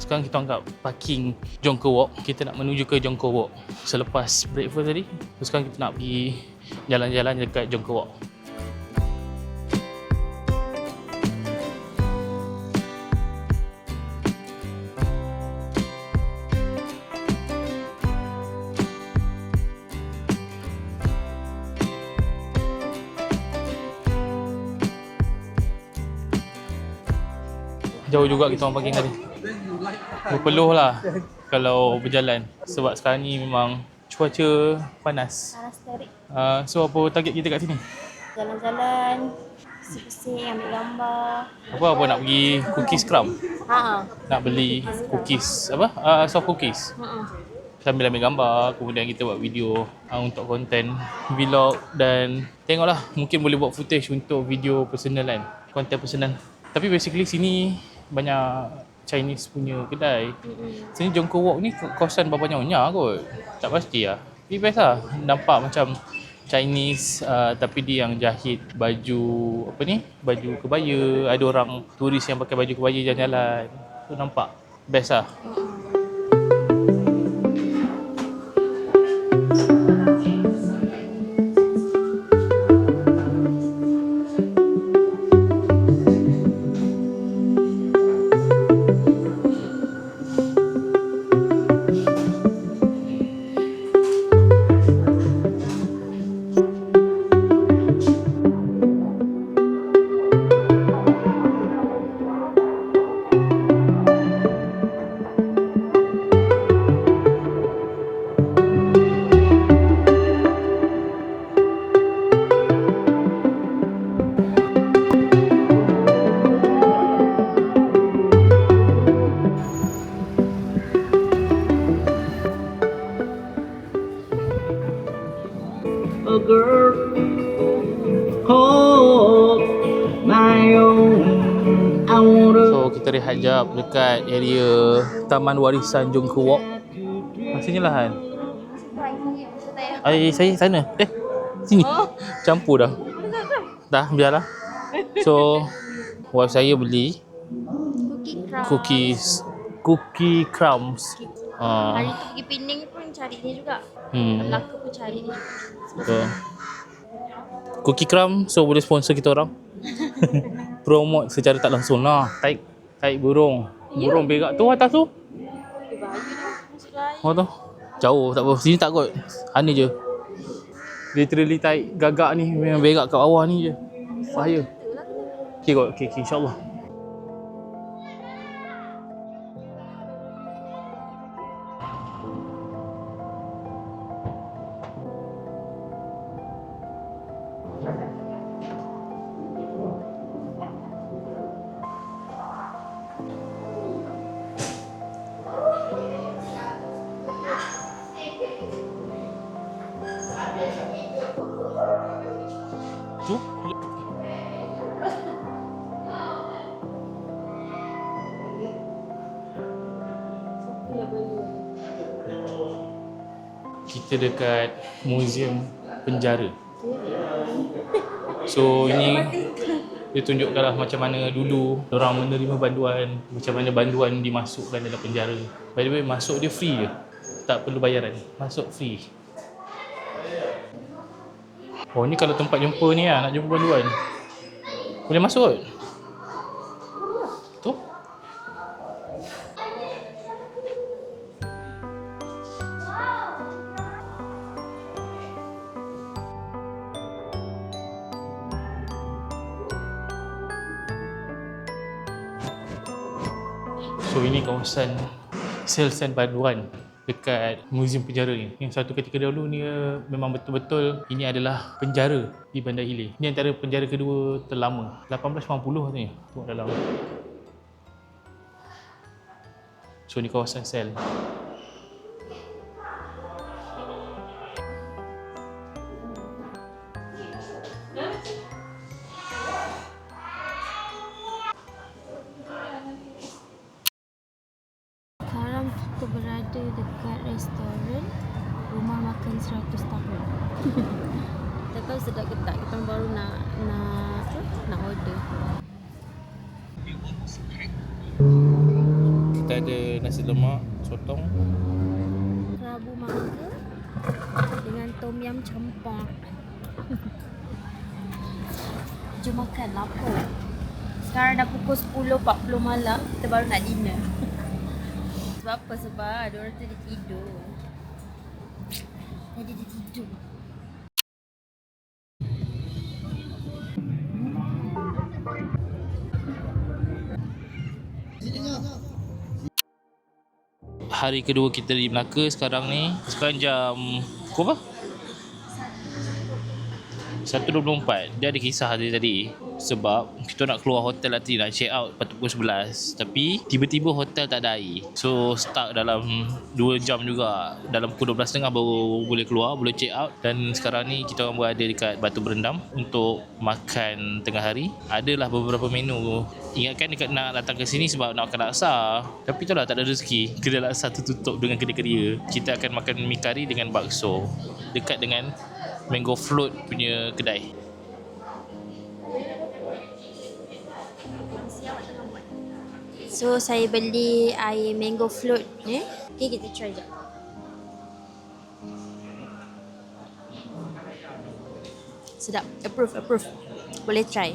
sekarang kita angkat parking Jonker Walk. Kita nak menuju ke Jonker Walk selepas breakfast tadi. Sekarang kita nak pergi jalan-jalan dekat Jonker Walk. Jauh juga kita orang parking tadi. Berpeluh lah kalau berjalan. Sebab sekarang ni memang cuaca panas. Panas terik. So apa target kita kat sini? Jalan-jalan, bersih-bersih, ambil gambar. Apa nak pergi cookies crumb? Nak beli cookies soft cookies. Sambil ambil gambar, kemudian kita buat video untuk konten vlog dan tengoklah mungkin boleh buat footage untuk video personal kan, konten personal. Tapi basically sini banyak Chinese punya kedai. Sini Jonker Walk ni kawasan Baba Nyonya kot. Tak pasti lah. Tapi best lah. Nampak macam Chinese tapi dia yang jahit baju baju kebaya. Ada orang turis yang pakai baju kebaya jalan-jalan. So nampak best lah. So kita rehat jap dekat area Taman Warisan Jonker Walk. Sini lah kan. Saya sana. Sini. Campur dah. Dah biarlah. So wife saya beli cookie crumbs. Hari tu pergi Penang pun cari ni juga. Melaka pun cari ni juga. So, cookie crumb, so boleh sponsor kita orang. Promote secara tak langsung lah. Taik burung. Burung berak tu atas tu. Oh tu. Jauh tak apa. Sini tak kot. Sana je. Literally taik gagak ni memang berak kat bawah ni je. Bahaya. Okay kot. Okay, insyaAllah. Kita dekat Museum Penjara. So ini dia tunjukkanlah macam mana dulu orang menerima banduan, macam mana banduan dimasukkan dalam penjara. By the way, masuk dia free je. Tak perlu bayaran. Masuk free. Oh, ni kalau tempat jumpa ni lah, nak jumpa banduan. Boleh masuk kot? Tu. So ini kawasan sel-sel banduan dekat Museum Penjara ni. Yang satu ketika dahulu ni memang betul-betul ini adalah penjara di Bandar Hilir. Ini antara penjara kedua terlama. 1850 katanya. Tengok dalam. So ni kawasan sel. Kita berada dekat restoran Rumah Makan 100 Tahun. Tak tahu sedap ke tak, kita baru nak order. Kita ada nasi lemak, sotong. Kerabu mangga dengan tom yum campur. Jom makan, lapar. Sekarang dah pukul 10.40 malam, kita baru nak dinner. Sebab apa? Sebab ada orang tu dia tidur. Tadi dia tidur. Hari kedua kita di Melaka sekarang ni. Sekarang jam pukul apa? 1.24. Dia ada kisah dia tadi. Sebab kita nak keluar hotel tadi, nak check out pada pukul 11. Tapi tiba-tiba hotel tak ada air. So stuck dalam 2 jam juga. Dalam pukul 12.30 baru boleh keluar, boleh check out. Dan sekarang ni kita orang berada dekat Batu Berendam untuk makan tengah hari. Adalah beberapa menu. Ingatkan dekat nak datang ke sini sebab nak makan laksa. Tapi tu lah, tak ada rezeki. Kedai laksa tu tutup dengan kedai keria. Kita akan makan mi kari dengan bakso dekat dengan Mango Float punya kedai. So saya beli air mango float ni. Okay, kita try jap. Sedap. Approve. Boleh try.